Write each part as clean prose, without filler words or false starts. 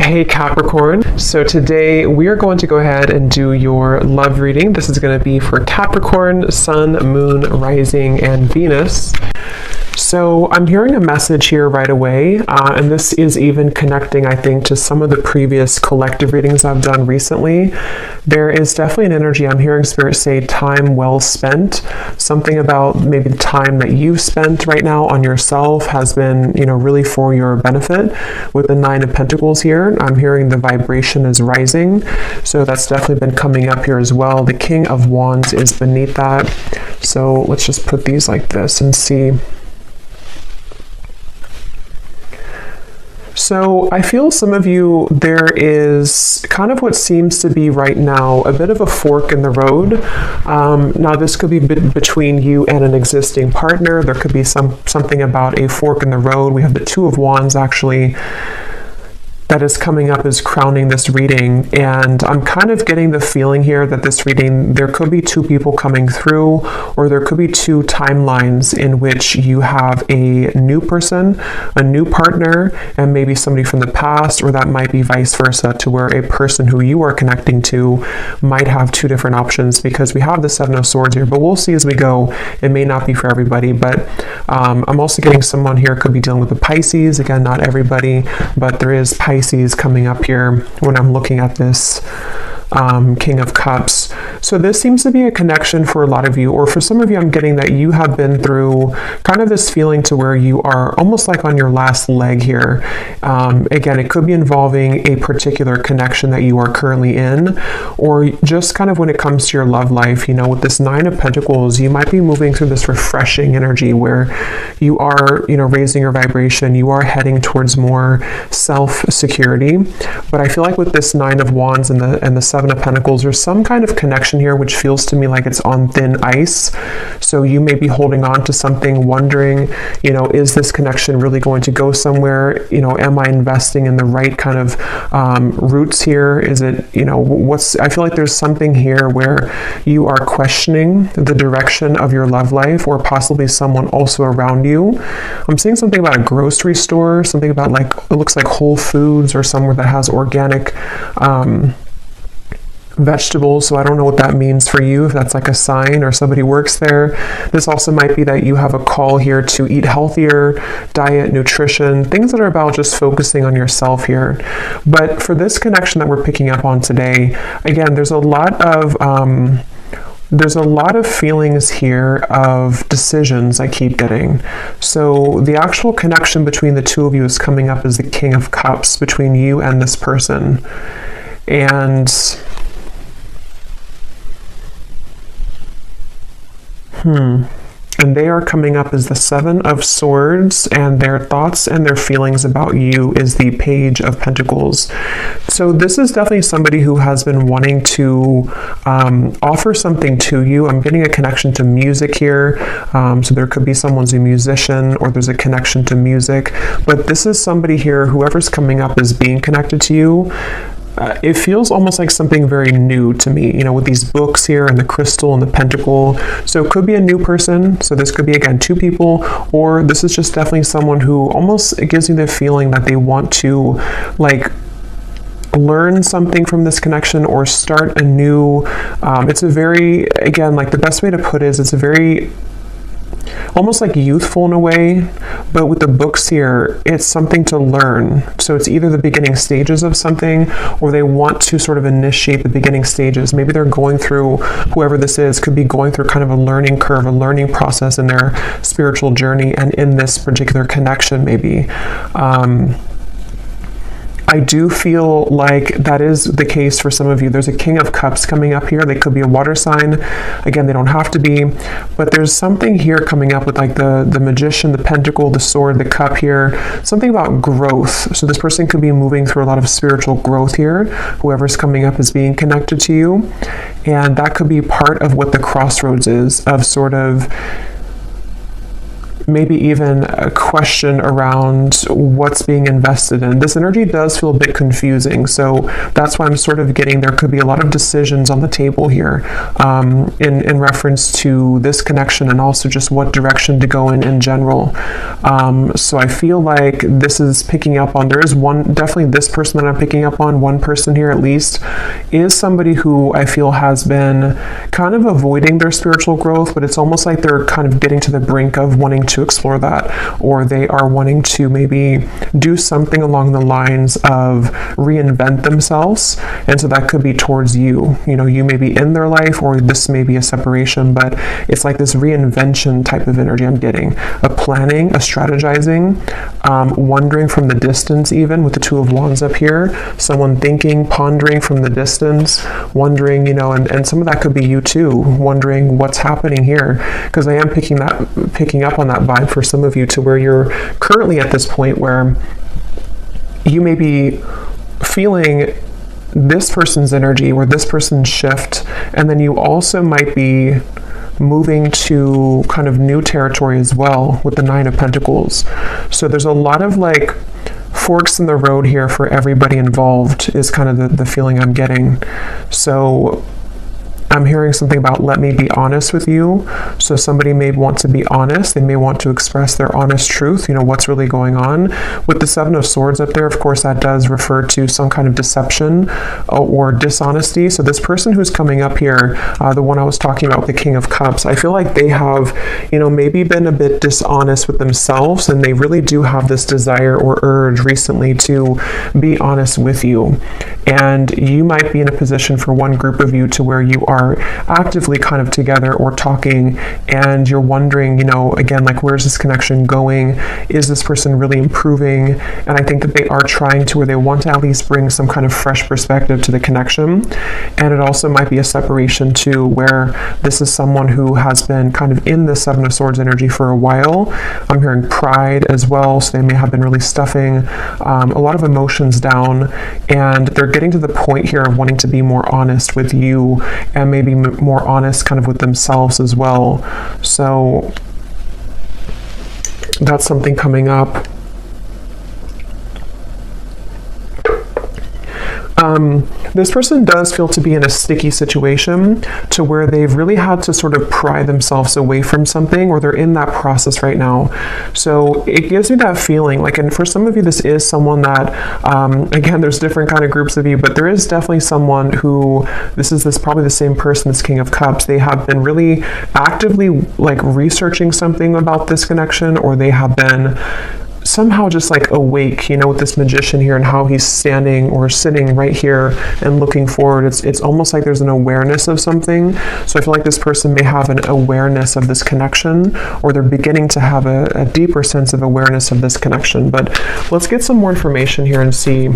Hey Capricorn, so today we are going to go ahead and do your love reading. This is going to be for Capricorn, Sun, Moon, Rising, and Venus. So I'm hearing a message here right away, and this is even connecting, I think, to some of the previous collective readings I've done recently. There is definitely an energy. I'm hearing Spirit say time well spent. Something about maybe the time that you've spent right now on yourself has been, really for your benefit. With the Nine of Pentacles here, I'm hearing the vibration is rising. So that's definitely been coming up here as well. The King of Wands is beneath that. So let's just put these like this and see. So I feel some of you, there is kind of what seems to be right now a bit of a fork in the road. Now this could be between you and an existing partner. There could be something about a fork in the road. We have the Two of Wands actually that is coming up as crowning this reading, and I'm kind of getting the feeling here that this reading, there could be two people coming through, or there could be two timelines in which you have a new person, a new partner, and maybe somebody from the past, or that might be vice versa, to where a person who you are connecting to might have two different options, because we have the Seven of Swords here, but we'll see as we go. It may not be for everybody, but I'm also getting someone here could be dealing with the Pisces. Again, not everybody, but there is Pisces coming up here when I'm looking at this King of Cups. So this seems to be a connection for a lot of you, or for some of you, I'm getting that you have been through kind of this feeling to where you are almost like on your last leg here. Again, it could be involving a particular connection that you are currently in, or just kind of when it comes to your love life, with this Nine of Pentacles, you might be moving through this refreshing energy where you are, raising your vibration, you are heading towards more self-security. But I feel like with this Nine of Wands and the Seven of Pentacles, there's some kind of connection here which feels to me like it's on thin ice. So you may be holding on to something, wondering, is this connection really going to go somewhere? Am I investing in the right kind of roots here? Is it, I feel like there's something here where you are questioning the direction of your love life, or possibly someone also around you. I'm seeing something about a grocery store, something about it looks like Whole Foods, or somewhere that has organic vegetables. So I don't know what that means for you, if that's like a sign or somebody works there. This also might be that you have a call here to eat healthier, diet, nutrition, things that are about just focusing on yourself here. But for this connection that we're picking up on today, again, there's a lot of feelings here of decisions I keep getting. So the actual connection between the two of you is coming up as the King of Cups between you and this person. And and they are coming up as the Seven of Swords, and their thoughts and their feelings about you is the Page of Pentacles. So this is definitely somebody who has been wanting to offer something to you. I'm getting a connection to music here. So there could be someone's a musician, or there's a connection to music. But this is somebody here, whoever's coming up as being connected to you. It feels almost like something very new to me, with these books here and the crystal and the pentacle. So it could be a new person. So this could be, again, two people, or this is just definitely someone who almost, it gives me the feeling that they want to learn something from this connection, or start a new, it's a very, again, the best way to put it is it's a very, almost like youthful in a way, but with the books here, it's something to learn. So it's either the beginning stages of something, or they want to sort of initiate the beginning stages. Maybe they're going through, whoever this is, could be going through kind of a learning curve, a learning process in their spiritual journey, and in this particular connection, maybe. I do feel like that is the case for some of you. There's a King of Cups coming up here. They could be a water sign. Again, they don't have to be, but there's something here coming up with the Magician, the Pentacle, the Sword, the Cup here. Something about growth. So this person could be moving through a lot of spiritual growth here, whoever's coming up as being connected to you. And that could be part of what the crossroads is, of sort of maybe even a question around what's being invested in. This energy does feel a bit confusing, so that's why I'm sort of getting there could be a lot of decisions on the table here in reference to this connection, and also just what direction to go in general. So I feel like this is picking up on, there is one, definitely this person that I'm picking up on, one person here at least, is somebody who I feel has been kind of avoiding their spiritual growth, but it's almost like they're kind of getting to the brink of wanting to explore that, or they are wanting to maybe do something along the lines of reinvent themselves. And so that could be towards you. You know, you may be in their life, or this may be a separation, but it's like this reinvention type of energy I'm getting. A planning, a strategizing, wondering from the distance, even with the Two of Wands up here. Someone thinking, pondering from the distance, wondering, you know, and some of that could be you too, wondering what's happening here. Because I am picking up on that vibe for some of you, to where you're currently at this point where you may be feeling this person's energy or this person's shift, and then you also might be moving to kind of new territory as well with the Nine of Pentacles. So there's a lot of like forks in the road here for everybody involved, is kind of the feeling I'm getting. So I'm hearing something about, let me be honest with you. So somebody may want to be honest. They may want to express their honest truth, you know, what's really going on. With the Seven of Swords up there, of course, that does refer to some kind of deception or dishonesty. So this person who's coming up here, the one I was talking about, the King of Cups, I feel like they have, you know, maybe been a bit dishonest with themselves, and they really do have this desire or urge recently to be honest with you. And you might be in a position for one group of you to where you are actively kind of together or talking, and you're wondering, you know, again, like, where's this connection going? Is this person really improving? And I think that they are trying to, or they want to at least bring some kind of fresh perspective to the connection. And it also might be a separation too, where this is someone who has been kind of in the Seven of Swords energy for a while. I'm hearing pride as well, so they may have been really stuffing a lot of emotions down, and they're getting to the point here of wanting to be more honest with you, and maybe more honest kind of with themselves as well. So that's something coming up. This person does feel to be in a sticky situation, to where they've really had to sort of pry themselves away from something, or they're in that process right now. So it gives me that feeling like, and for some of you, this is someone that, again, there's different kind of groups of you, but there is definitely someone who, this is probably the same person as King of Cups. They have been really actively like researching something about this connection, or they have been somehow just like awake, you know, with this Magician here and how he's standing or sitting right here and looking forward. It's almost like there's an awareness of something. So I feel like this person may have an awareness of this connection, or they're beginning to have a deeper sense of awareness of this connection. But let's get some more information here and see.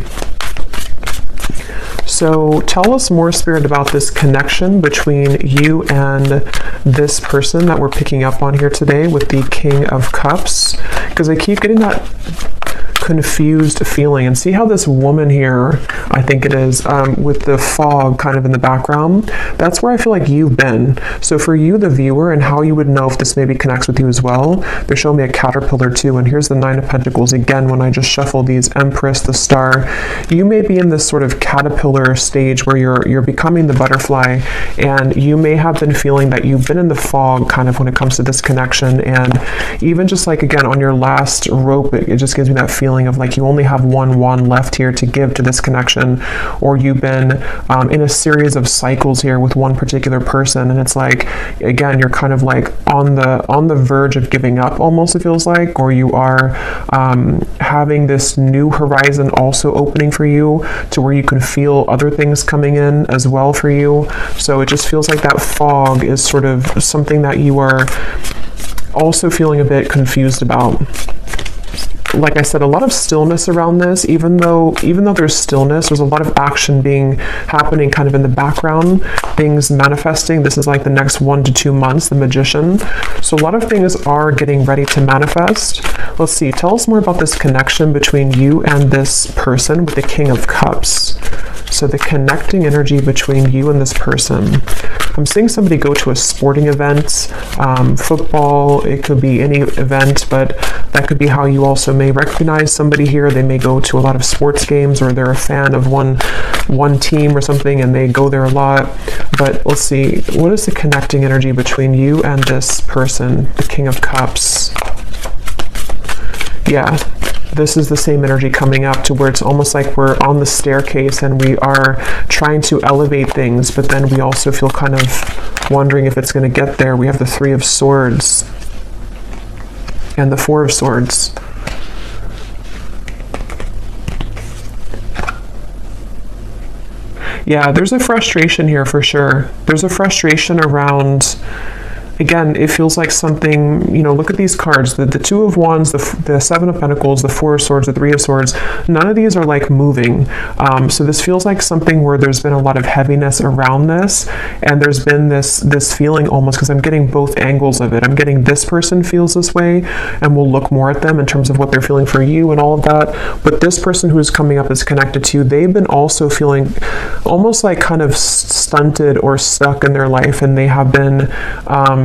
So tell us more, Spirit, about this connection between you and this person that we're picking up on here today with the King of Cups, because I keep getting that confused feeling. And see how this woman here, I think it is, with the fog kind of in the background, that's where I feel like you've been. So for you, the viewer, and how you would know if this maybe connects with you as well, they're showing me a caterpillar too, and here's the Nine of Pentacles again. When I just shuffle these, Empress, the Star, you may be in this sort of caterpillar stage where you're becoming the butterfly, and you may have been feeling that you've been in the fog kind of when it comes to this connection. And even just like, again, on your last rope, it just gives me that feeling of like you only have one wand left here to give to this connection, or you've been in a series of cycles here with one particular person, and it's like, again, you're kind of like on the verge of giving up almost, it feels like, or you are having this new horizon also opening for you, to where you can feel other things coming in as well for you. So it just feels like that fog is sort of something that you are also feeling a bit confused about. Like I said, a lot of stillness around this. Even though there's stillness, there's a lot of action happening kind of in the background, things manifesting. This is like the next 1 to 2 months, the Magician. So a lot of things are getting ready to manifest. Let's see, tell us more about this connection between you and this person with the King of Cups. So the connecting energy between you and this person. I'm seeing somebody go to a sporting event, football, it could be any event, but that could be how you also may recognize somebody here. They may go to a lot of sports games, or they're a fan of one team or something and they go there a lot. But let's see, what is the connecting energy between you and this person? The King of Cups. Yeah, this is the same energy coming up, to where it's almost like we're on the staircase and we are trying to elevate things, but then we also feel kind of wondering if it's going to get there. We have the Three of Swords and the Four of Swords. Yeah, there's a frustration here for sure. There's a frustration around, again, it feels like something, you know, look at these cards, the Two of Wands, the Seven of Pentacles, the Four of Swords, the Three of Swords. None of these are like moving. So this feels like something where there's been a lot of heaviness around this, and there's been this feeling almost, because I'm getting both angles of it. I'm getting this person feels this way, and we'll look more at them in terms of what they're feeling for you and all of that. But this person who is coming up is connected to you. They've been also feeling almost like kind of stunted or stuck in their life, and they have been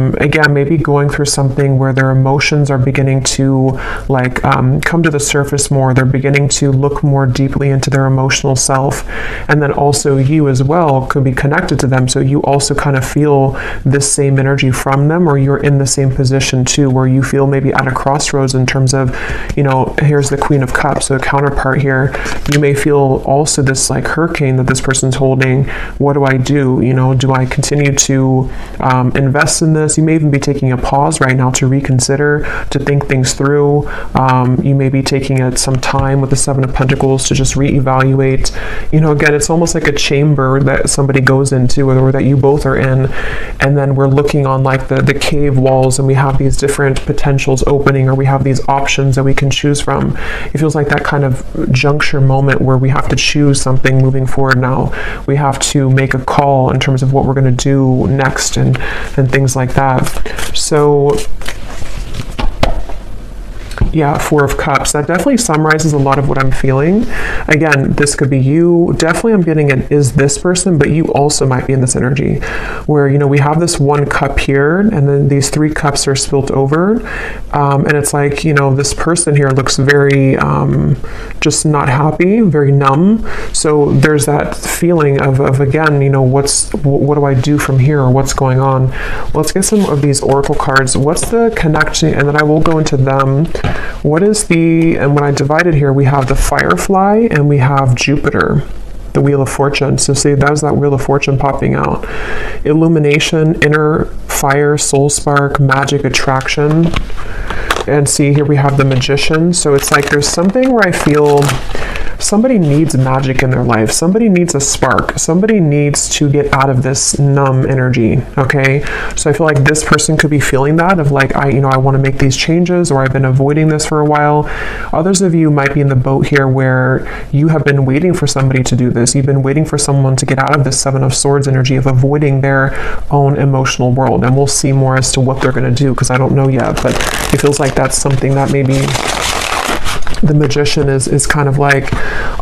again, maybe going through something where their emotions are beginning to like come to the surface more. They're beginning to look more deeply into their emotional self. And then also you as well could be connected to them. So you also kind of feel this same energy from them, or you're in the same position too, where you feel maybe at a crossroads in terms of, you know, here's the Queen of Cups, so a counterpart here. You may feel also this like hurricane that this person's holding. What do I do? You know, do I continue to invest in this? You may even be taking a pause right now to reconsider, to think things through. You may be taking some time with the Seven of Pentacles to just reevaluate. You know, again, it's almost like a chamber that somebody goes into, or that you both are in, and then we're looking on like the cave walls, and we have these different potentials opening, or we have these options that we can choose from. It feels like that kind of juncture moment where we have to choose something moving forward now. We have to make a call in terms of what we're going to do next, and things like that. So yeah, Four of Cups. That definitely summarizes a lot of what I'm feeling. Again, this could be you. Definitely I'm getting it is this person, but you also might be in this energy where, you know, we have this one cup here, and then these three cups are spilt over. And it's like, you know, this person here looks very just not happy, very numb. So there's that feeling of again, you know, what do I do from here, or what's going on? Let's get some of these oracle cards. What's the connection? And then I will go into them. What is and when I divide it here, we have the Firefly and we have Jupiter, the Wheel of Fortune. So see, that was that Wheel of Fortune popping out. Illumination, inner fire, soul spark, magic, attraction. And see, here we have the Magician. So it's like there's something where I feel somebody needs magic in their life. Somebody needs a spark. Somebody needs to get out of this numb energy, okay? So I feel like this person could be feeling that of like, I want to make these changes, or I've been avoiding this for a while. Others of you might be in the boat here where you have been waiting for somebody to do this. You've been waiting for someone to get out of this Seven of Swords energy of avoiding their own emotional world. And we'll see more as to what they're going to do, because I don't know yet, but it feels like that's something that maybe the Magician is kind of like,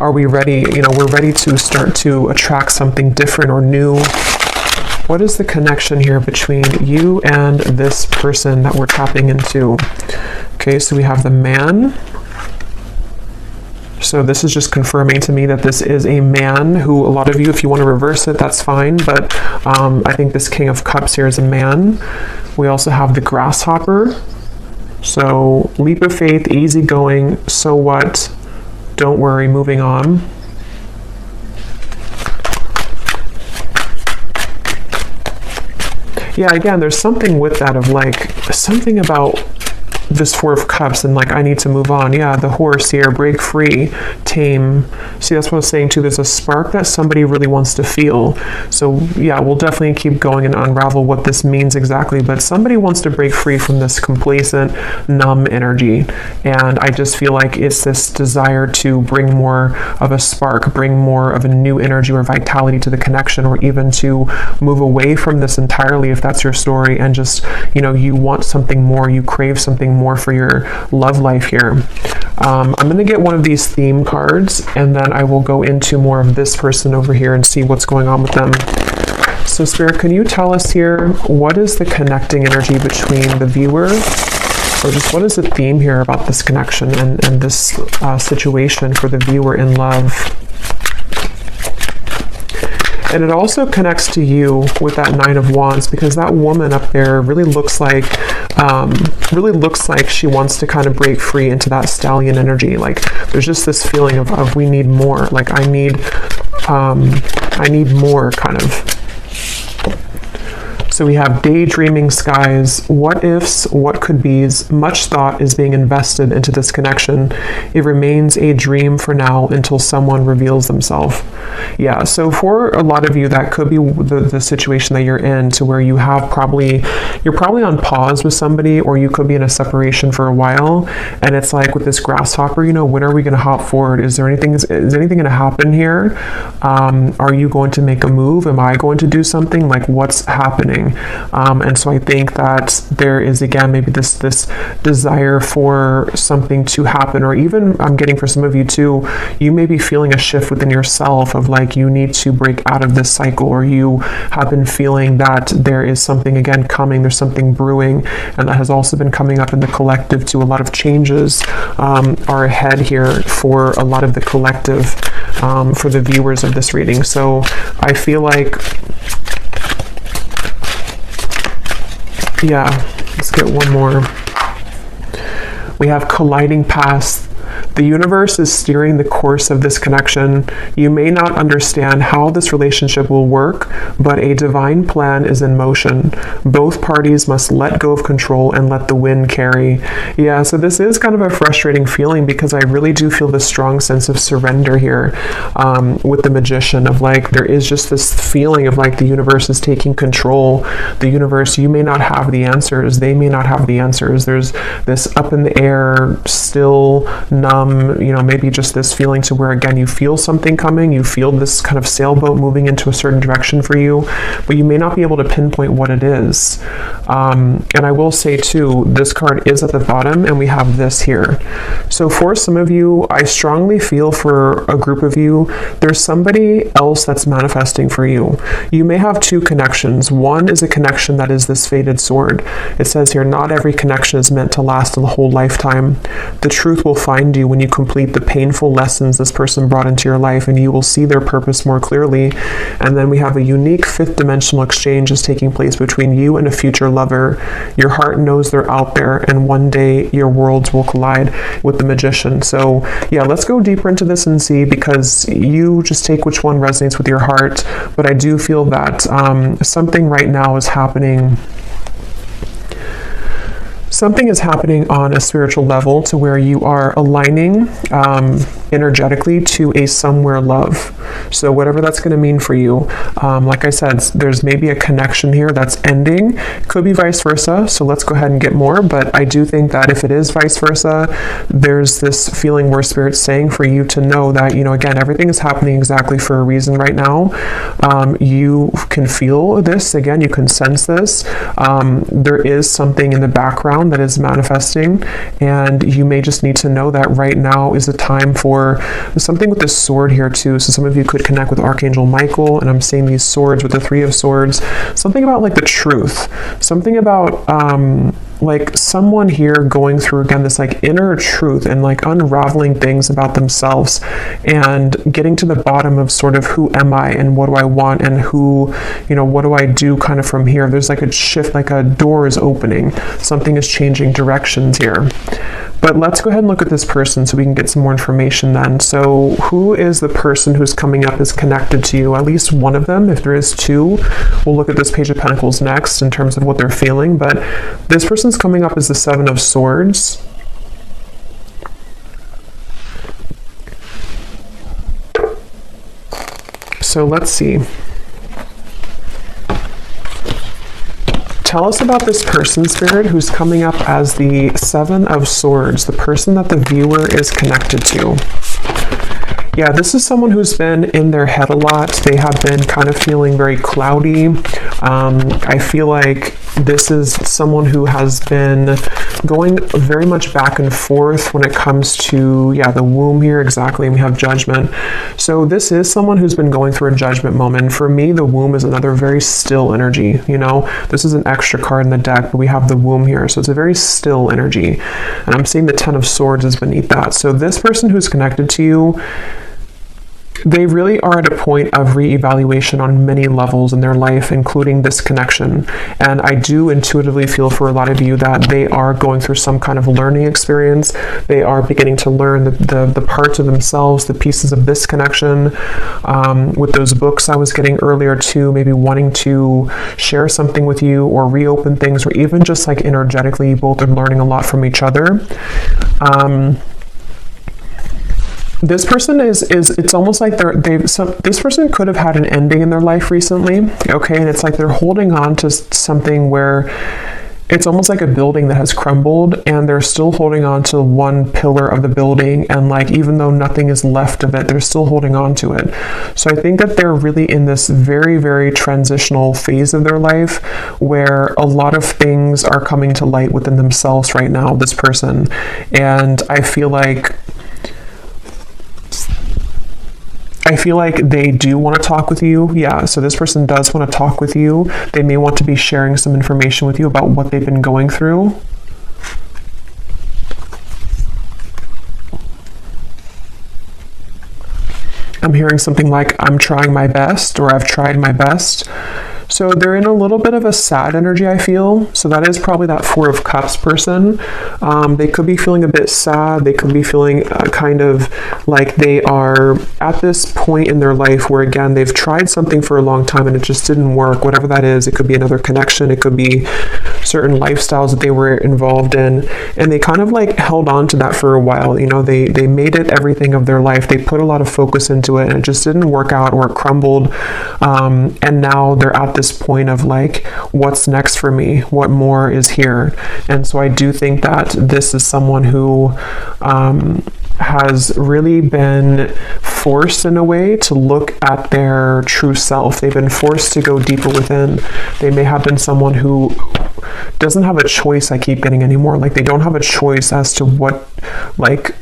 are we ready? You know, we're ready to start to attract something different or new. What is the connection here between you and this person that we're tapping into? Okay, so we have the Man. So this is just confirming to me that this is a man who, a lot of you, if you want to reverse it, that's fine. But I think this King of Cups here is a man. We also have the Grasshopper. So leap of faith, easygoing, so what? Don't worry, moving on. Yeah, again, there's something with that of like, something about this Four of Cups and like, I need to move on. Yeah, the Horse here, break free, tame. See, that's what I was saying too. There's a spark that somebody really wants to feel. So yeah, we'll definitely keep going and unravel what this means exactly. But somebody wants to break free from this complacent, numb energy. And I just feel like it's this desire to bring more of a spark, bring more of a new energy or vitality to the connection, or even to move away from this entirely if that's your story, and just, you know, you want something more, you crave something more for your love life here. I'm going to get one of these theme cards, and then I will go into more of this person over here and see what's going on with them. So Spirit, can you tell us here, what is the connecting energy between the viewer, or just what is the theme here about this connection and this situation for the viewer in love? And it also connects to you with that Nine of Wands, because that woman up there really looks like she wants to kind of break free into that stallion energy. Like there's just this feeling of we need more. Like I need more, kind of. So we have daydreaming skies, what ifs, what could be's. Much thought is being invested into this connection. It remains a dream for now until someone reveals themselves. Yeah, so for a lot of you, that could be the situation that you're in, to where you have you're probably on pause with somebody, or you could be in a separation for a while. And it's like with this grasshopper, you know, when are we going to hop forward? Is anything going to happen here? Are you going to make a move? Am I going to do something? Like what's happening? And so I think that there is, again, maybe this desire for something to happen, or even I'm getting for some of you too, you may be feeling a shift within yourself of like you need to break out of this cycle, or you have been feeling that there is something again coming, there's something brewing, and that has also been coming up in the collective too. A lot of changes are ahead here for a lot of the collective, for the viewers of this reading. So I feel like, yeah, let's get one more. We have colliding paths. The universe is steering the course of this connection. You may not understand how this relationship will work, but a divine plan is in motion. Both parties must let go of control and let the wind carry. Yeah, so this is kind of a frustrating feeling, because I really do feel this strong sense of surrender here with the Magician, of like there is just this feeling of like the universe is taking control. The universe, you may not have the answers, they may not have the answers. There's this up in the air, still numb, you know, maybe just this feeling to where, again, you feel something coming, you feel this kind of sailboat moving into a certain direction for you, but you may not be able to pinpoint what it is. And I will say too, this card is at the bottom, and we have this here. So for some of you, I strongly feel for a group of you, there's somebody else that's manifesting for you. You may have two connections. One is a connection that is this fated sword. It says here, not every connection is meant to last a whole lifetime. The truth will find you when you complete the painful lessons this person brought into your life, and you will see their purpose more clearly. And then we have a unique fifth dimensional exchange is taking place between you and a future lover. Your heart knows they're out there, and one day your worlds will collide with the Magician. So yeah, let's go deeper into this and see, because you just take which one resonates with your heart. But I do feel that something right now is happening. Something is happening on a spiritual level, to where you are aligning energetically to a somewhere love. So whatever that's going to mean for you, like I said, there's maybe a connection here that's ending. Could be vice versa. So let's go ahead and get more. But I do think that if it is vice versa, there's this feeling where Spirit's saying for you to know that, you know, again, everything is happening exactly for a reason right now. You can feel this, again, you can sense this. There is something in the background that is manifesting, and you may just need to know that right now is a time for something with this sword here too. So some of you could connect with Archangel Michael, and I'm seeing these swords with the Three of Swords. Something about like the truth, something about like someone here going through, again, this like inner truth and like unraveling things about themselves and getting to the bottom of sort of who am I and what do I want and who, you know, what do I do kind of from here. There's like a shift, like a door is opening. Something is changing directions here. But let's go ahead and look at this person so we can get some more information then. So who is the person who's coming up is connected to you? At least one of them. If there is two, we'll look at this Page of Pentacles next in terms of what they're feeling. But this person's coming up as the Seven of Swords. So let's see. Tell us about this person, Spirit, who's coming up as the Seven of Swords, the person that the viewer is connected to. Yeah, this is someone who's been in their head a lot. They have been kind of feeling very cloudy. I feel like this is someone who has been going very much back and forth when it comes to, yeah, the womb here, exactly, and we have judgment. So this is someone who's been going through a judgment moment. For me, the womb is another very still energy, you know. This is an extra card in the deck, but we have the womb here, so it's a very still energy. And I'm seeing the Ten of Swords is beneath that. So this person who's connected to you, they really are at a point of reevaluation on many levels in their life, including this connection. And I do intuitively feel for a lot of you that they are going through some kind of learning experience. They are beginning to learn the parts of themselves, the pieces of this connection. With those books I was getting earlier too, maybe wanting to share something with you or reopen things, or even just like energetically, both are learning a lot from each other. This person is it's almost like this person could have had an ending in their life recently, okay? And it's like they're holding on to something where it's almost like a building that has crumbled, and they're still holding on to one pillar of the building, and like even though nothing is left of it, they're still holding on to it. So I think that they're really in this very, very transitional phase of their life where a lot of things are coming to light within themselves right now, this person. And I feel like they do want to talk with you. Yeah, so this person does want to talk with you. They may want to be sharing some information with you about what they've been going through. I'm hearing something like, I'm trying my best, or I've tried my best. So they're in a little bit of a sad energy, I feel. So that is probably that Four of Cups person. They could be feeling a bit sad. They could be feeling kind of like they are at this point in their life where, again, they've tried something for a long time and it just didn't work. Whatever that is, it could be another connection. It could be certain lifestyles that they were involved in. And they kind of like held on to that for a while. You know, they made it everything of their life. They put a lot of focus into it and it just didn't work out, or it crumbled. And now they're at this point of like, what's next for me? What more is here? And so I do think that this is someone who has really been forced in a way to look at their true self. They've been forced to go deeper within. They may have been someone who doesn't have a choice, I keep getting anymore. Like they don't have a choice as to what, like,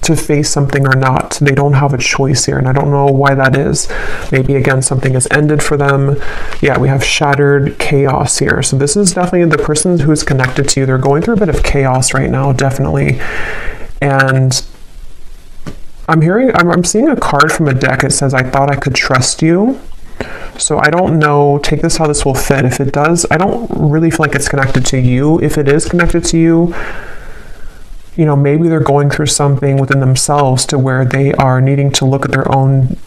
to face something or not. They don't have a choice here, and I don't know why that is. Maybe again something has ended for them. Yeah, we have shattered chaos here. So this is definitely the person who's connected to you. They're going through a bit of chaos right now, definitely. And I'm seeing a card from a deck. It says, I thought I could trust you. So I don't know, take this how this will fit. If it does, I don't really feel like it's connected to you. If it is connected to you, you know, maybe they're going through something within themselves to where they are needing to look at their own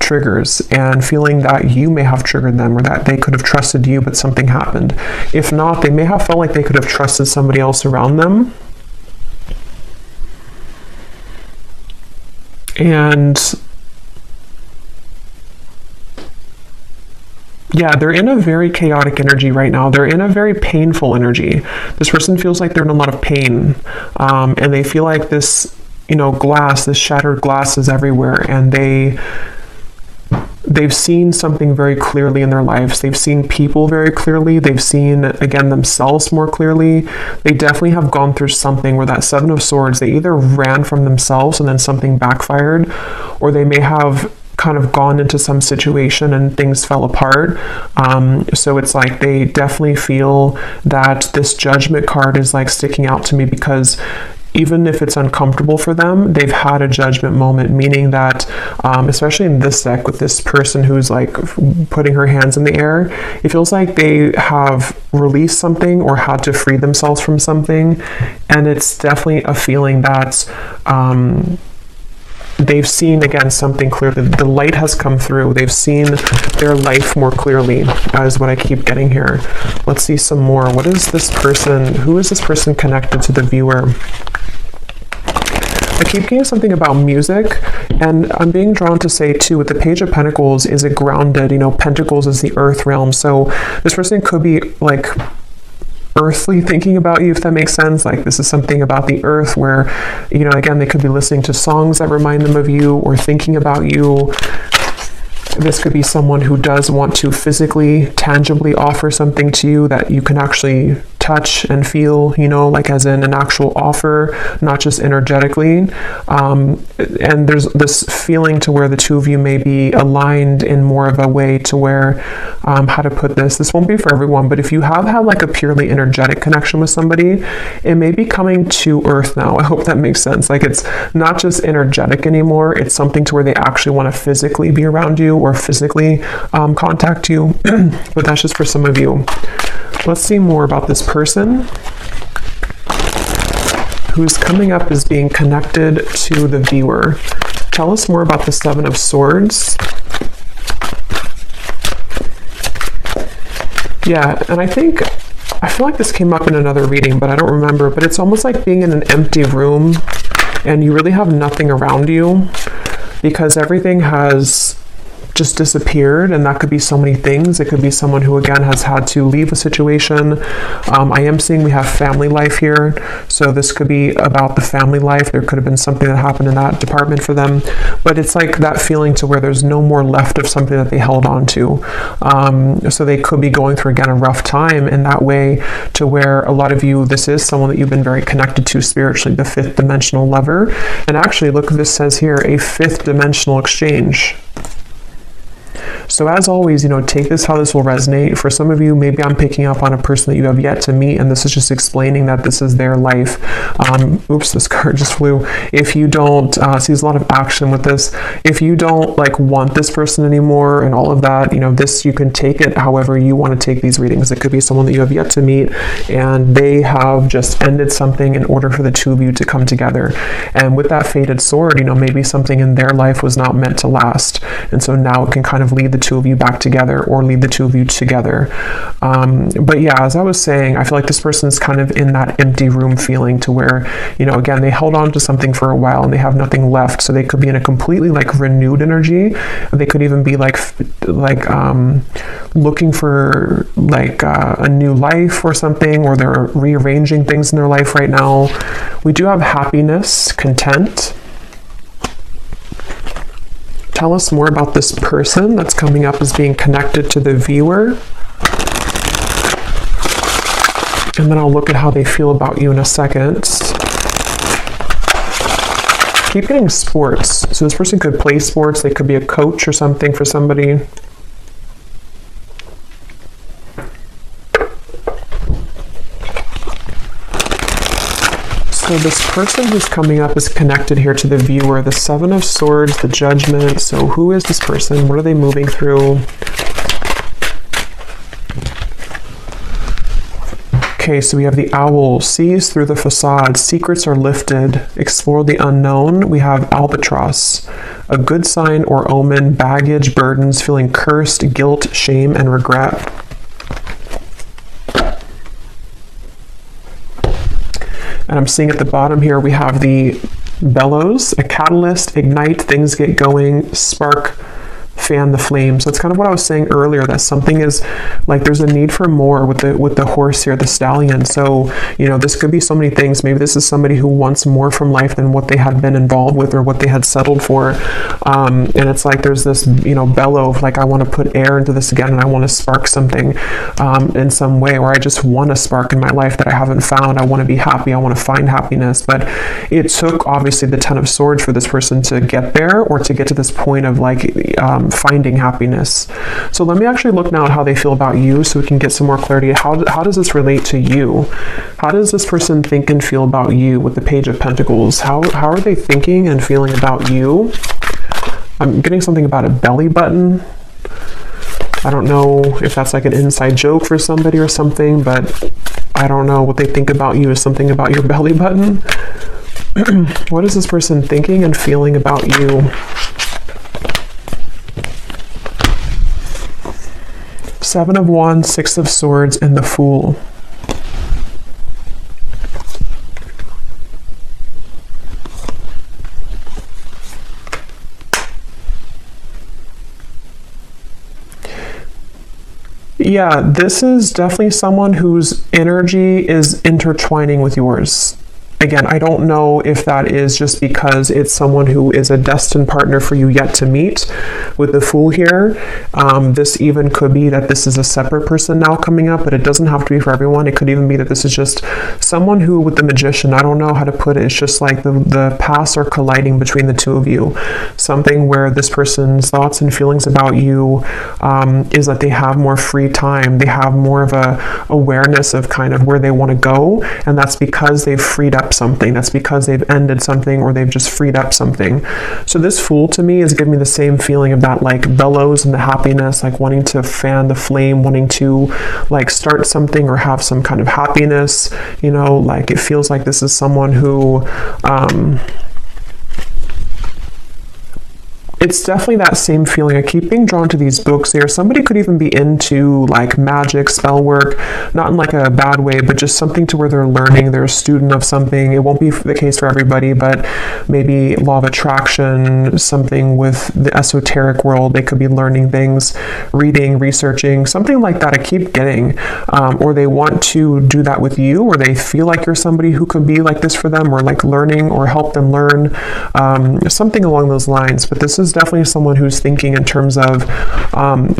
triggers and feeling that you may have triggered them, or that they could have trusted you, but something happened. If not, they may have felt like they could have trusted somebody else around them. And yeah, they're in a very chaotic energy right now. They're in a very painful energy. This person feels like they're in a lot of pain. And they feel like this, you know, glass, this shattered glass is everywhere. And they've seen something very clearly in their lives. They've seen people very clearly. They've seen, again, themselves more clearly. They definitely have gone through something where that Seven of Swords, they either ran from themselves and then something backfired, or they may have kind of gone into some situation and things fell apart. So it's like they definitely feel that this Judgment card is like sticking out to me, because even if it's uncomfortable for them, they've had a judgment moment, meaning that, especially in this deck with this person who's like putting her hands in the air, it feels like they have released something or had to free themselves from something. And it's definitely a feeling that, they've seen, again, something clearly. The light has come through. They've seen their life more clearly, is what I keep getting here. Let's see some more. What is this person? Who is this person connected to the viewer? I keep getting something about music, and I'm being drawn to say too, with the Page of Pentacles, is it grounded? You know, Pentacles is the earth realm. So this person could be like earthly thinking about you, if that makes sense. Like this is something about the earth where, you know, again, they could be listening to songs that remind them of you or thinking about you. This could be someone who does want to physically, tangibly offer something to you that you can actually touch and feel, you know, like as in an actual offer, not just energetically. And there's this feeling to where the two of you may be aligned in more of a way to where, how to put this won't be for everyone, but if you have had like a purely energetic connection with somebody, it may be coming to earth now. I hope that makes sense. Like it's not just energetic anymore. It's something to where they actually want to physically be around you or physically contact you. But that's just for some of you. Let's see more about this person who's coming up as being connected to the viewer. Tell us more about the Seven of Swords. Yeah, and I feel like this came up in another reading, but I don't remember. But it's almost like being in an empty room and you really have nothing around you because everything has just disappeared, and that could be so many things. It could be someone who again has had to leave a situation. I am seeing we have family life here, so this could be about the family life. There could have been something that happened in that department for them, but it's like that feeling to where there's no more left of something that they held on to. So they could be going through again a rough time in that way, to where a lot of you, this is someone that you've been very connected to spiritually, the fifth dimensional lover. And actually look, this says here, a fifth dimensional exchange. So as always, you know, take this how this will resonate. For some of you, maybe I'm picking up on a person that you have yet to meet, and this is just explaining that this is their life. Oops, this card just flew. If you don't, see there's a lot of action with this. If you don't like want this person anymore and all of that, you know, this, you can take it however you want to take these readings. It could be someone that you have yet to meet and they have just ended something in order for the two of you to come together. And with that fated sword, you know, maybe something in their life was not meant to last. And so now it can kind of lead the two of you back together or lead the two of you together. But yeah, as I was saying, I feel like this person is kind of in that empty room feeling to where, you know, again, they held on to something for a while and they have nothing left. So they could be in a completely like renewed energy. They could even be like looking for like a new life or something, or they're rearranging things in their life right now. We do have happiness, content. Tell us more about this person that's coming up as being connected to the viewer. And then I'll look at how they feel about you in a second. Keep getting sports. So this person could play sports. They could be a coach or something for somebody. So this person who's coming up is connected here to the viewer, the Seven of Swords, the Judgment. So who is this person? What are they moving through? Okay, so we have the Owl, sees through the facade, secrets are lifted, explore the unknown. We have Albatross, a good sign or omen, baggage, burdens, feeling cursed, guilt, shame, and regret. And I'm seeing at the bottom here, we have the Bellows, a catalyst, ignite, things get going, spark, fan the flame. So it's kind of what I was saying earlier, that something is like, there's a need for more with the horse here, the stallion. So, you know, this could be so many things. Maybe this is somebody who wants more from life than what they had been involved with or what they had settled for. And it's like, there's this, you know, bellow of like, I want to put air into this again, and I want to spark something in some way, or I just want a spark in my life that I haven't found. I want to be happy. I want to find happiness. But it took obviously the Ten of Swords for this person to get there, or to get to this point of like, finding happiness. So let me actually look now at how they feel about you, so we can get some more clarity. How does this relate to you? How does this person think and feel about you with the Page of Pentacles? How are they thinking and feeling about you? I'm getting something about a belly button. I don't know if that's like an inside joke for somebody or something, but I don't know what they think about you is something about your belly button. What is this person thinking and feeling about you? Seven of Wands, Six of Swords, and the Fool. Yeah, this is definitely someone whose energy is intertwining with yours. Again, I don't know if that is just because it's someone who is a destined partner for you yet to meet with the Fool here. This even could be that this is a separate person now coming up, but it doesn't have to be for everyone. It could even be that this is just someone who, with the Magician, I don't know how to put it. It's just like the paths are colliding between the two of you. Something where this person's thoughts and feelings about you is that they have more free time. They have more of a awareness of kind of where they want to go, and that's because they've freed up something. That's because they've ended something, or they've just freed up something. So this Fool to me is giving me the same feeling of that like bellows and the happiness, like wanting to fan the flame, wanting to like start something or have some kind of happiness, you know, like it feels like this is someone who it's definitely that same feeling. I keep being drawn to these books here. Somebody could even be into like magic, spell work, not in like a bad way, but just something to where they're learning, they're a student of something. It won't be the case for everybody, but maybe law of attraction, something with the esoteric world. They could be learning things, reading, researching, something like that. I keep getting, or they want to do that with you, or they feel like you're somebody who could be like this for them, or like learning or help them learn, something along those lines. But this is definitely someone who's thinking in terms of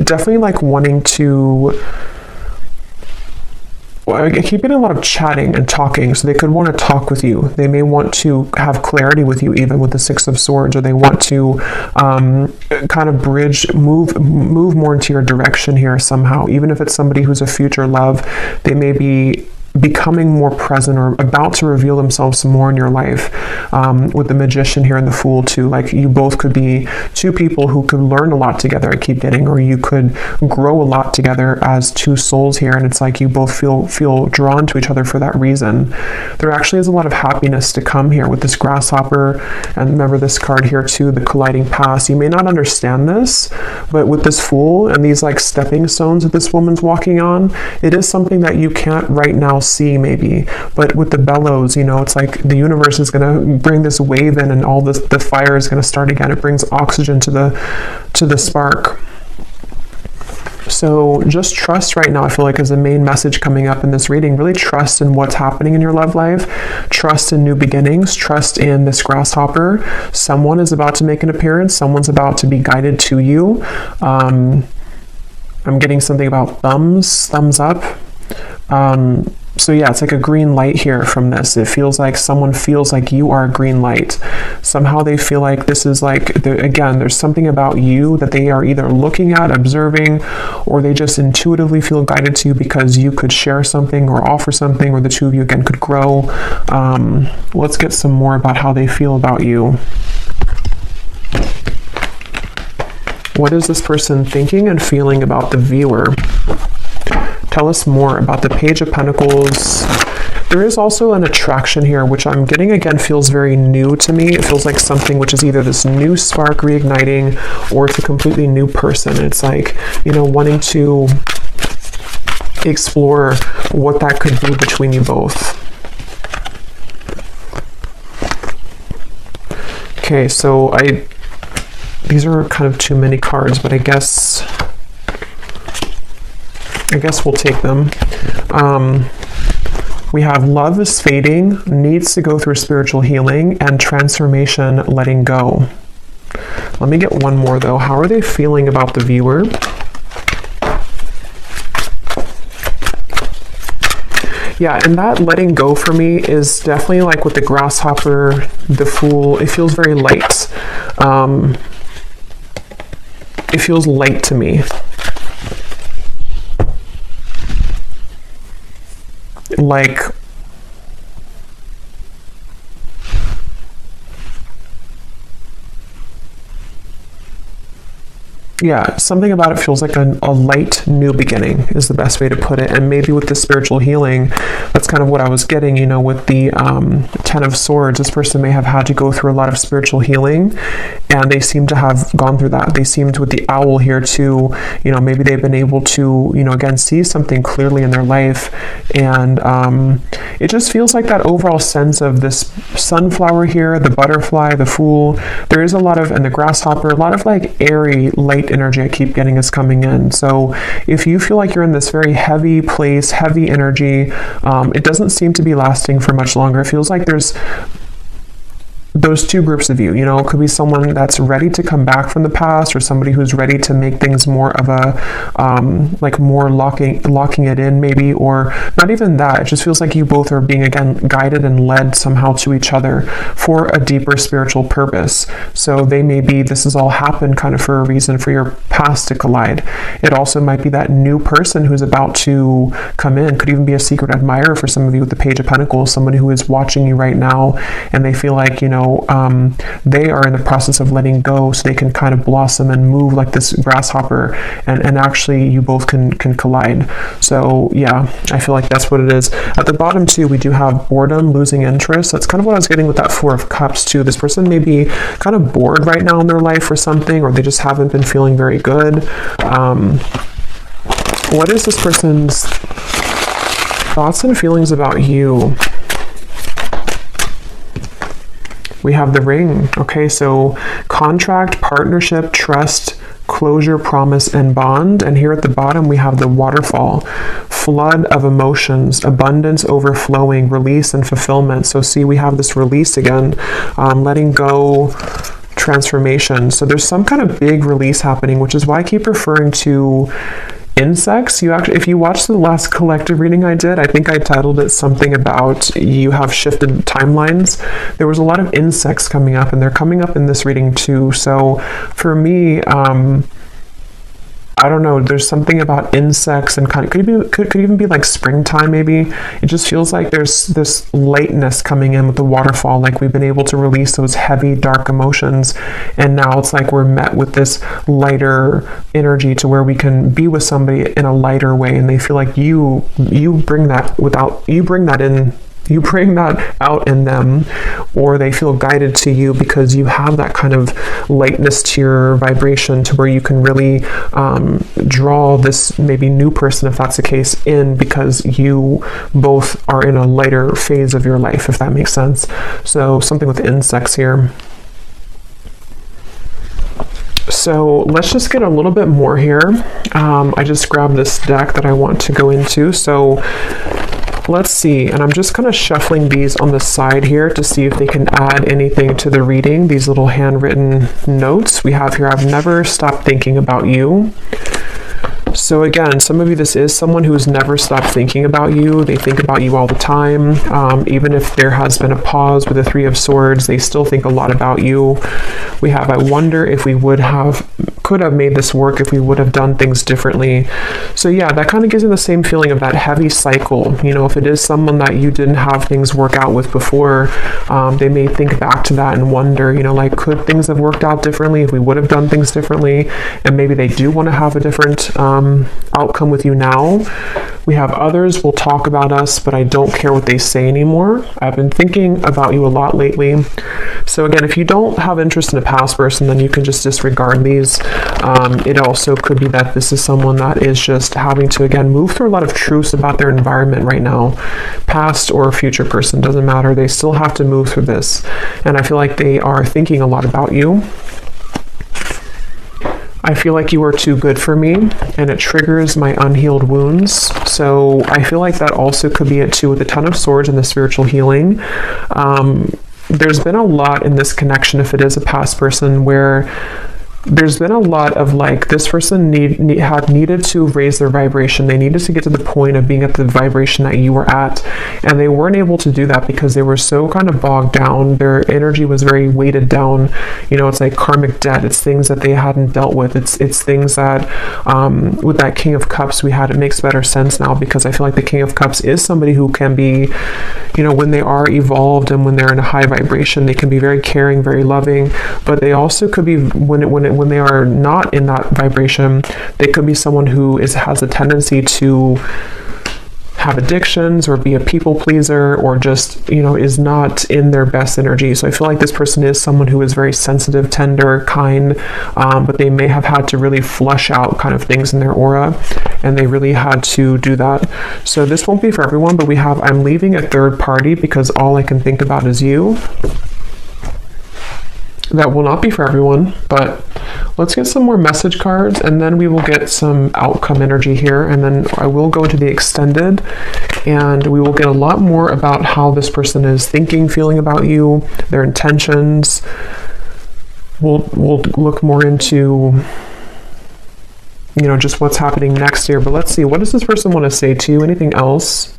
definitely like wanting to, I keep getting a lot of chatting and talking, so they could want to talk with you. They may want to have clarity with you, even with the Six of Swords, or they want to kind of bridge, move more into your direction here somehow. Even if it's somebody who's a future love, they may be becoming more present or about to reveal themselves some more in your life. With the Magician here and the Fool too, like you both could be two people who could learn a lot together, I keep getting, or you could grow a lot together as two souls here, and it's like you both feel drawn to each other for that reason. There actually is a lot of happiness to come here with this Grasshopper, and remember this card here too, the colliding paths. You may not understand this, but with this Fool and these like stepping stones that this woman's walking on, it is something that you can't right now see maybe, but with the bellows, you know, it's like the universe is going to bring this wave in, and all this, the fire is going to start again. It brings oxygen to the spark. So just trust right now, I feel like, is the main message coming up in this reading. Really trust in what's happening in your love life. Trust in new beginnings. Trust in this Grasshopper. Someone is about to make an appearance. Someone's about to be guided to you. I'm getting something about thumbs up. So yeah, it's like a green light here from this. It feels like someone feels like you are a green light. Somehow they feel like this is like, again, there's something about you that they are either looking at, observing, or they just intuitively feel guided to you because you could share something or offer something, or the two of you again could grow. Let's get some more about how they feel about you. What is this person thinking and feeling about the viewer? Tell us more about the Page of Pentacles. There is also an attraction here, which I'm getting again feels very new to me. It feels like something which is either this new spark reigniting, or it's a completely new person. It's like, you know, wanting to explore what that could be between you both. Okay, so these are kind of too many cards, but I guess we'll take them. We have love is fading, needs to go through spiritual healing, and transformation, letting go. Let me get one more though. How are they feeling about the viewer? Yeah, and that letting go for me is definitely like with the Grasshopper, the Fool. It feels very light. It feels light to me. Like, yeah, something about it feels like a light new beginning is the best way to put it. And maybe with the spiritual healing, that's kind of what I was getting, you know, with the Ten of Swords. This person may have had to go through a lot of spiritual healing, and they seem to have gone through that. They seemed, with the Owl here too, you know, maybe they've been able to, you know, again, see something clearly in their life. And it just feels like that overall sense of this Sunflower here, the Butterfly, the Fool. There is a lot of, and the Grasshopper, a lot of like airy, light light energy I keep getting is coming in. So if you feel like you're in this very heavy place, heavy energy, it doesn't seem to be lasting for much longer. It feels like there's those two groups of you, you know, it could be someone that's ready to come back from the past, or somebody who's ready to make things more of a, like more locking it in maybe, or not even that. It just feels like you both are being, again, guided and led somehow to each other for a deeper spiritual purpose. So they may be, this has all happened kind of for a reason for your past to collide. It also might be that new person who's about to come in, could even be a secret admirer for some of you with the Page of Pentacles, somebody who is watching you right now, and they feel like, you know, they are in the process of letting go so they can kind of blossom and move like this grasshopper, and actually you both can collide. So yeah, I feel like that's what it is. At the bottom too, we do have boredom, losing interest. That's kind of what I was getting with that Four of Cups too. This person may be kind of bored right now in their life or something, or they just haven't been feeling very good. What is this person's thoughts and feelings about you? We have the Ring. Okay, so contract, partnership, trust, closure, promise, and bond. And here at the bottom, we have the Waterfall. Flood of emotions, abundance overflowing, release and fulfillment. So see, we have this release again, letting go, transformation. So there's some kind of big release happening, which is why I keep referring to insects. You actually, if you watched the last collective reading I did, I think I titled it something about you have shifted timelines. There was a lot of insects coming up, and they're coming up in this reading too. So for me, I don't know, there's something about insects, and kind of could even be like springtime maybe. It just feels like there's this lightness coming in with the waterfall, like we've been able to release those heavy dark emotions, and now it's like we're met with this lighter energy to where we can be with somebody in a lighter way, and they feel like you bring that out in them, or they feel guided to you because you have that kind of lightness to your vibration, to where you can really draw this maybe new person, if that's the case, in, because you both are in a lighter phase of your life, if that makes sense. So something with insects here. So let's just get a little bit more here. I just grabbed this deck that I want to go into. So let's see, and I'm just kind of shuffling these on the side here to see if they can add anything to the reading. These little handwritten notes we have here. I've never stopped thinking about you. So again, some of you, this is someone who's never stopped thinking about you. They think about you all the time. Even if there has been a pause with the Three of Swords, they still think a lot about you. We have, I wonder if we could have made this work if we would have done things differently. So yeah, that kind of gives you the same feeling of that heavy cycle. You know, if it is someone that you didn't have things work out with before, they may think back to that and wonder, you know, like, could things have worked out differently if we would have done things differently? And maybe they do want to have a different outcome with you now. We have others will talk about us, but I don't care what they say anymore. I've been thinking about you a lot lately. So again, if you don't have interest in a past person, then you can just disregard these. It also could be that this is someone that is just having to, again, move through a lot of truths about their environment right now. Past or future person, doesn't matter. They still have to move through this. And I feel like they are thinking a lot about you. I feel like you are too good for me, and it triggers my unhealed wounds. So I feel like that also could be it too, with the Ten of Swords and the spiritual healing. There's been a lot in this connection, if it is a past person, where there's been a lot of like, this person had needed to raise their vibration. They needed to get to the point of being at the vibration that you were at, and they weren't able to do that because they were so kind of bogged down. Their energy was very weighted down. You know, it's like karmic debt. It's things that they hadn't dealt with. It's things that with that King of Cups we had, it makes better sense now, because I feel like the King of Cups is somebody who can be, you know, when they are evolved and when they're in a high vibration, they can be very caring, very loving, but they also could be, when they are not in that vibration, they could be someone who has a tendency to have addictions or be a people pleaser, or just, you know, is not in their best energy. So I feel like this person is someone who is very sensitive, tender, kind, but they may have had to really flush out kind of things in their aura, and they really had to do that. So this won't be for everyone, but we have, I'm leaving a third party because all I can think about is you. That will not be for everyone, but let's get some more message cards, and then we will get some outcome energy here, and then I will go into the extended, and we will get a lot more about how this person is thinking, feeling about you, their intentions. We'll look more into, you know, just what's happening next here. But let's see, what does this person want to say to you? Anything else?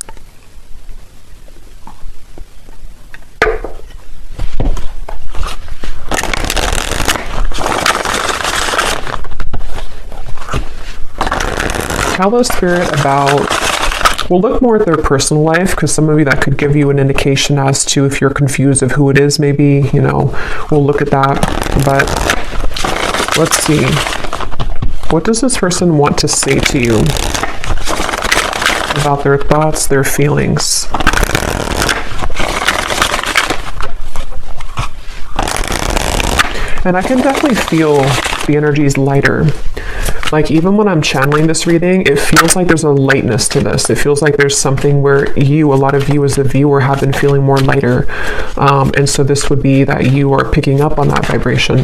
Tell the spirit about, we'll look more at their personal life, because some of you, that could give you an indication as to if you're confused of who it is, maybe, you know, we'll look at that. But let's see, what does this person want to say to you about their thoughts, their feelings? And I can definitely feel the energies lighter. Like, even when I'm channeling this reading, it feels like there's a lightness to this. It feels like there's something where you, a lot of you as the viewer, have been feeling more lighter. And so this would be that you are picking up on that vibration.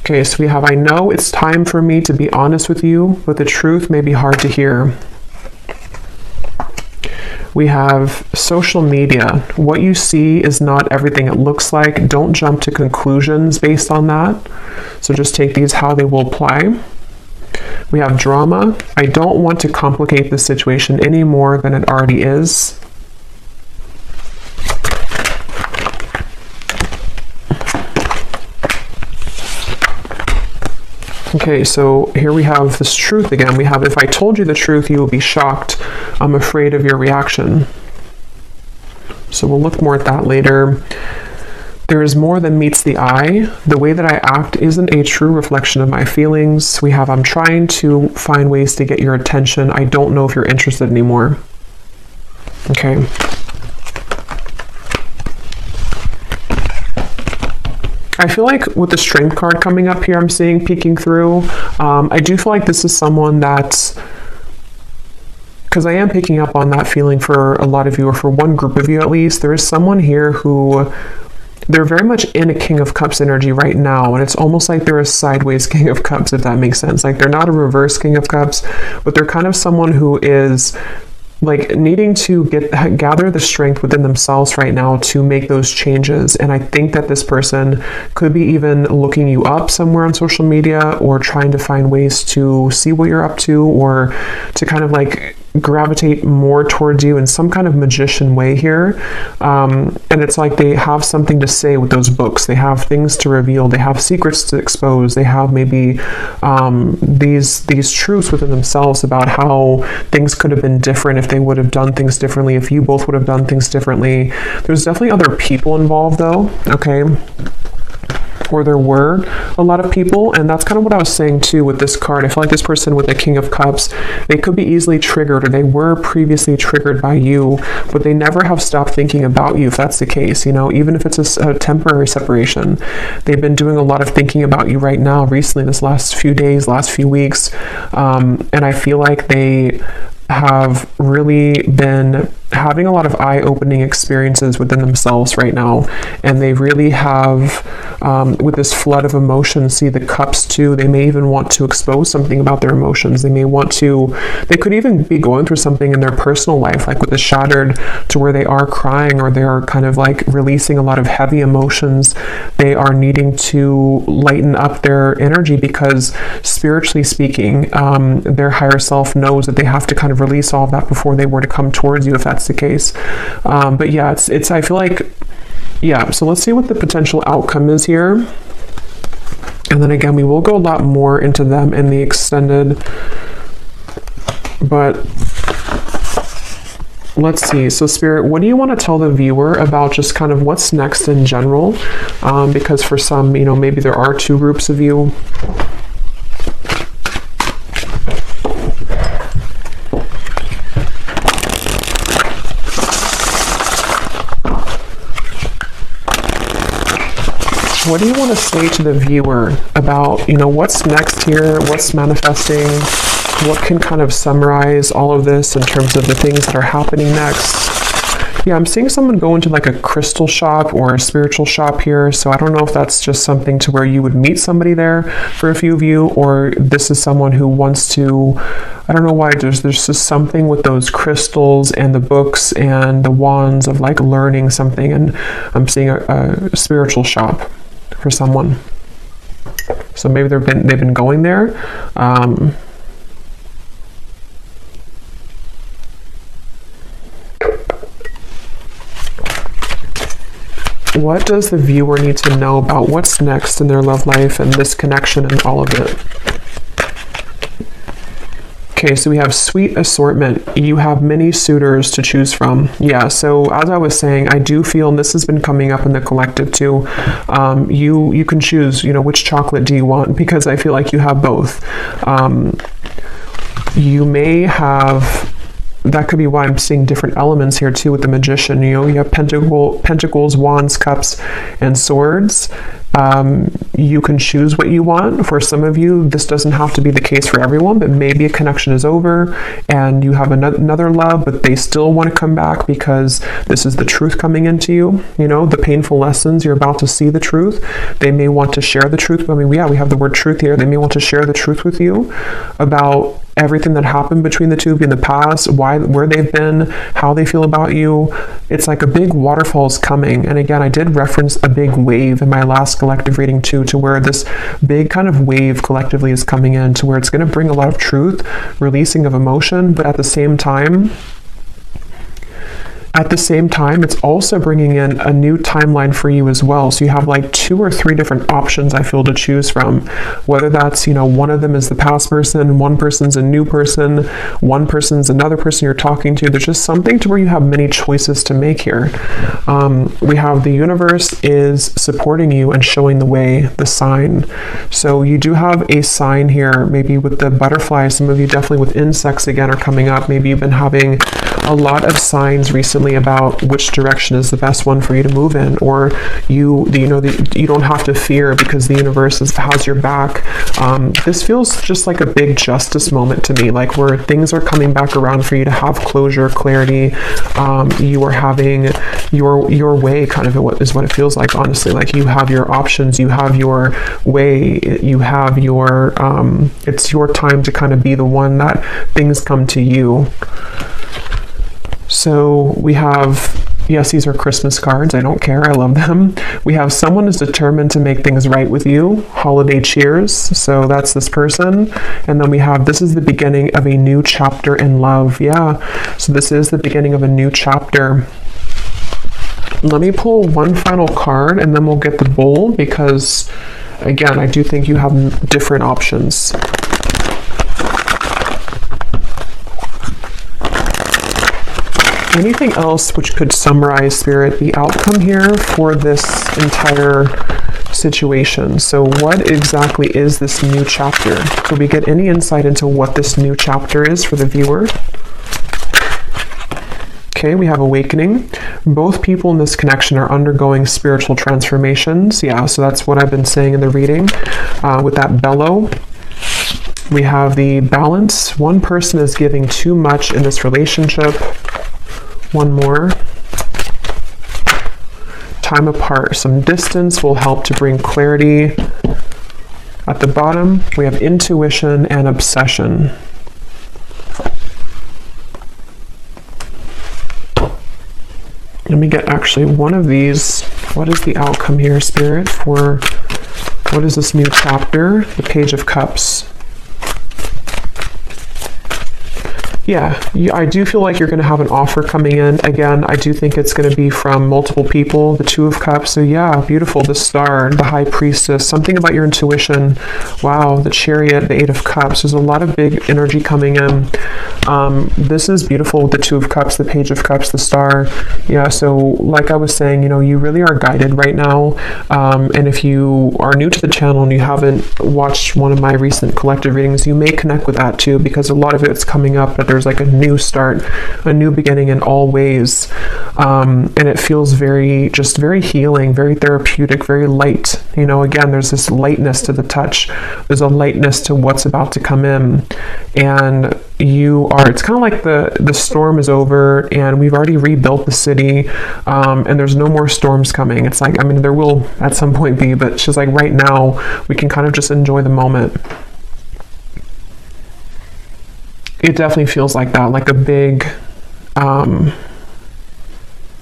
Okay, so we have, I know it's time for me to be honest with you, but the truth may be hard to hear. We have social media. What you see is not everything it looks like. Don't jump to conclusions based on that. So just take these how they will apply. We have drama. I don't want to complicate the situation any more than it already is. Okay, so here we have this truth again. We have, if I told you the truth, you will be shocked. I'm afraid of your reaction. So we'll look more at that later. There is more than meets the eye. The way that I act isn't a true reflection of my feelings. We have, I'm trying to find ways to get your attention. I don't know if you're interested anymore. Okay. I feel like with the Strength card coming up here, I'm seeing peeking through. I do feel like this is someone that's, because I am picking up on that feeling for a lot of you, or for one group of you at least. There is someone here who, they're very much in a King of Cups energy right now, and it's almost like they're a sideways King of Cups, if that makes sense. Like, they're not a reverse King of Cups, but they're kind of someone who is like needing to gather the strength within themselves right now to make those changes. And I think that this person could be even looking you up somewhere on social media, or trying to find ways to see what you're up to, or to kind of like gravitate more towards you in some kind of magician way here. And it's like they have something to say with those books. They have things to reveal. They have secrets to expose. They have maybe these truths within themselves about how things could have been different if they would have done things differently, if you both would have done things differently. There's definitely other people involved though, okay? Or there were a lot of people, and that's kind of what I was saying too with this card. I feel like this person with the King of Cups, they could be easily triggered, or they were previously triggered by you, but they never have stopped thinking about you, if that's the case. You know, even if it's a temporary separation, they've been doing a lot of thinking about you right now, recently, this last few days, last few weeks, and I feel like they have really been having a lot of eye-opening experiences within themselves right now, and they really have, with this flood of emotions, see the cups too, they may even want to expose something about their emotions. They may want to, they could even be going through something in their personal life, like with the shattered, to where they are crying, or they're kind of like releasing a lot of heavy emotions. They are needing to lighten up their energy, because spiritually speaking, their higher self knows that they have to kind of release all of that before they were to come towards you, if that's the case. But yeah, it's I feel like, yeah, so let's see what the potential outcome is here, and then again we will go a lot more into them in the extended, but let's see. So Spirit, what do you want to tell the viewer about just kind of what's next in general, because for some, you know, maybe there are two groups of you. What do you want to say to the viewer about, you know, what's next here, what's manifesting, what can kind of summarize all of this in terms of the things that are happening next? Yeah, I'm seeing someone go into like a crystal shop or a spiritual shop here. So I don't know if that's just something to where you would meet somebody there for a few of you, or this is someone who wants to, I don't know why, there's just something with those crystals and the books and the wands of like learning something. And I'm seeing a spiritual shop for someone. So maybe they've been going there. What does the viewer need to know about what's next in their love life and this connection and all of it? Okay, so we have sweet assortment. You have many suitors to choose from. Yeah, so as I was saying, I do feel, and this has been coming up in the collective too, you can choose, which chocolate do you want, because I feel like you have both. You may have, that could be why I'm seeing different elements here too with the Magician. You have pentacles, wands, cups, and swords. You can choose what you want. For some of you, this doesn't have to be the case for everyone, but maybe a connection is over and you have another love, but they still want to come back because this is the truth coming into you. The painful lessons, you're about to see the truth. They may want to share the truth. I mean, yeah, we have the word truth here. They may want to share the truth with you about everything that happened between the two of you in the past, where they've been, how they feel about you. It's like a big waterfall is coming. And again, I did reference a big wave in my last collective reading too, to where this big kind of wave collectively is coming in, to where it's going to bring a lot of truth, releasing of emotion, but at the same time, it's also bringing in a new timeline for you as well. So you have like 2 or 3 different options, I feel, to choose from. Whether that's, one of them is the past person, one person's a new person, one person's another person you're talking to. There's just something to where you have many choices to make here. We have the universe is supporting you and showing the way, the sign. So you do have a sign here, maybe with the butterflies. Some of you definitely with insects again are coming up. Maybe you've been having a lot of signs recently about which direction is the best one for you to move in, or you don't have to fear because the universe has your back. This feels just like a big justice moment to me, like where things are coming back around for you to have closure, clarity. You are having your way, kind of is what it feels like, honestly. Like you have your options, you have your way, you have your it's your time to kind of be the one that things come to you. So we have, yes, these are Christmas cards. I don't care. I love them. We have someone is determined to make things right with you. Holiday cheers. So that's this person. And then we have, this is the beginning of a new chapter in love. Yeah. So this is the beginning of a new chapter. Let me pull one final card and then we'll get the bowl, because again, I do think you have different options. Anything else which could summarize, Spirit, the outcome here for this entire situation? So what exactly is this new chapter? Could we get any insight into what this new chapter is for the viewer? Okay, we have awakening. Both people in this connection are undergoing spiritual transformations. Yeah, so that's what I've been saying in the reading with that bellow. We have the balance. One person is giving too much in this relationship. One more. Time apart. Some distance will help to bring clarity. At the bottom, we have intuition and obsession. Let me get actually one of these. What is the outcome here, Spirit, for what is this new chapter? The Page of Cups. Yeah, I do feel like you're going to have an offer coming in. Again, I do think it's going to be from multiple people. The Two of Cups. So yeah, beautiful. The Star, the High Priestess. Something about your intuition. Wow, the Chariot, the Eight of Cups. There's a lot of big energy coming in. This is beautiful with the Two of Cups, the Page of Cups, the Star. Yeah, so like I was saying, you really are guided right now. And if you are new to the channel and you haven't watched one of my recent collective readings, you may connect with that too, because a lot of it's coming up at there's like a new start, a new beginning in all ways. And it feels just very healing, very therapeutic, very light. You know, again, there's this lightness to the touch. There's a lightness to what's about to come in. And it's kind of like the storm is over and we've already rebuilt the city, and there's no more storms coming. It's like, I mean, there will at some point be, but it's just like right now we can kind of just enjoy the moment. It definitely feels like that, like a big,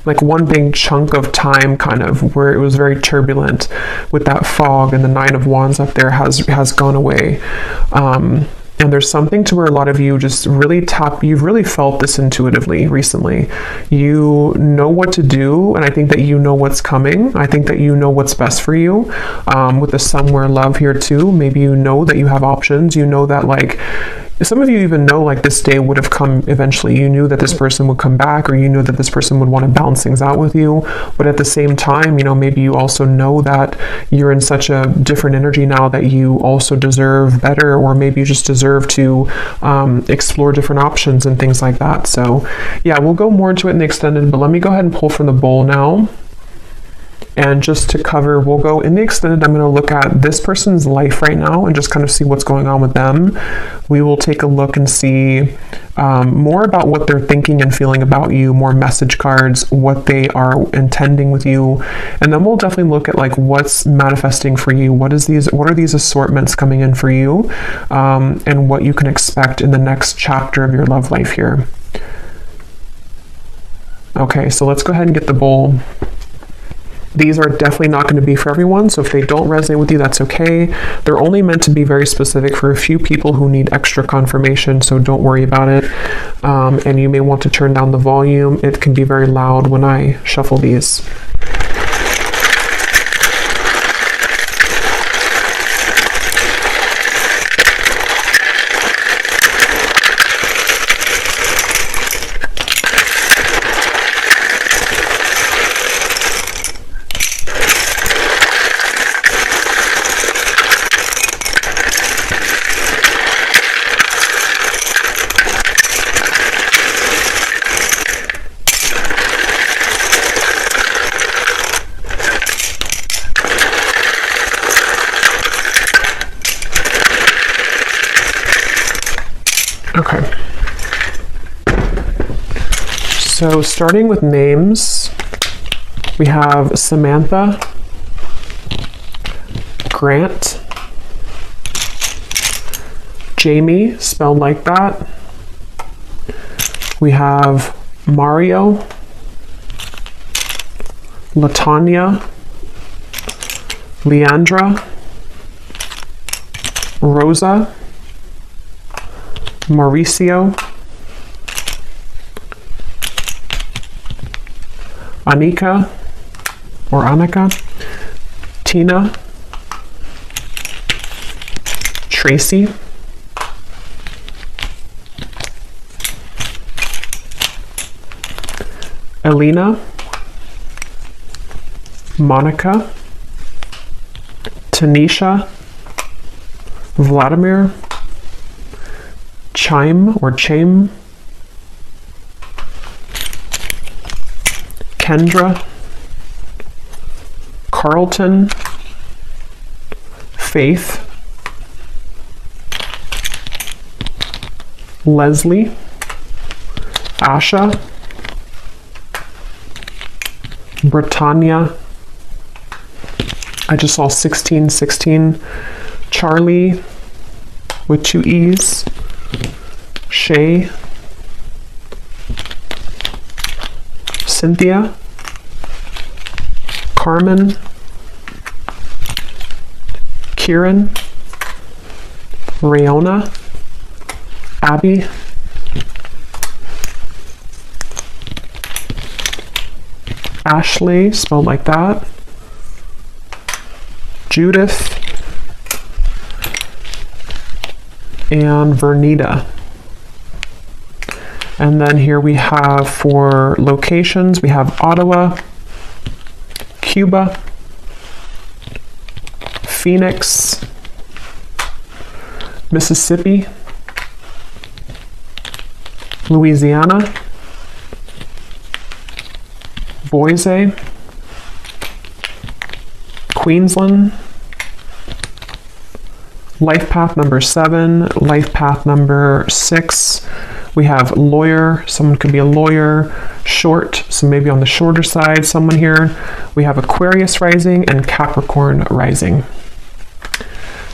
like one big chunk of time kind of where it was very turbulent with that fog, and the Nine of Wands up there has gone away. And there's something to where a lot of you just really you've really felt this intuitively recently. You know what to do, and I think that you know what's coming. I think that you know what's best for you. With the somewhere love here too, maybe you know that you have options. You know that, like, some of you even know, like, this day would have come eventually. You knew that this person would come back, or you knew that this person would want to balance things out with you. But at the same time, you know, maybe you also know that you're in such a different energy now that you also deserve better, or maybe you just deserve to explore different options and things like that. So yeah, we'll go more into it in the extended, but let me go ahead and pull from the bowl now. And just to cover, we'll go in the extended. I'm going to look at this person's life right now and just kind of see what's going on with them. We will take a look and see more about what they're thinking and feeling about you, more message cards, what they are intending with you. And then we'll definitely look at, like, what's manifesting for you. What are these assortments coming in for you, and what you can expect in the next chapter of your love life here. Okay, so let's go ahead and get the bowl. These are definitely not going to be for everyone, so if they don't resonate with you, that's okay. They're only meant to be very specific for a few people who need extra confirmation, so don't worry about it. And you may want to turn down the volume. It can be very loud when I shuffle these. Okay. So starting with names, we have Samantha, Grant, Jamie, spelled like that. We have Mario, Latanya, Leandra, Rosa, Mauricio, Anika, or Annika, Tina, Tracy, Elena, Monica, Tanisha, Vladimir, Chaim, Kendra, Carlton, Faith, Leslie, Asha, Britannia, I just saw 1616, Charlie with 2 E's, Shay, Cynthia, Carmen, Kieran, Rayona, Abby, Ashley, spelled like that, Judith, and Vernita. And then here we have for locations, we have Ottawa, Cuba, Phoenix, Mississippi, Louisiana, Boise, Queensland, life path number 7, life path number 6. We have lawyer, someone could be a lawyer, short, so maybe on the shorter side, someone here. We have Aquarius rising and Capricorn rising.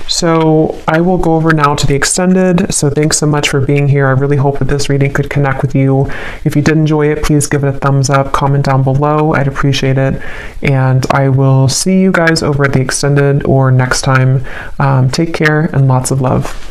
So I will go over now to the extended. So thanks so much for being here. I really hope that this reading could connect with you. If you did enjoy it, please give it a thumbs up, comment down below. I'd appreciate it. And I will see you guys over at the extended or next time. Take care and lots of love.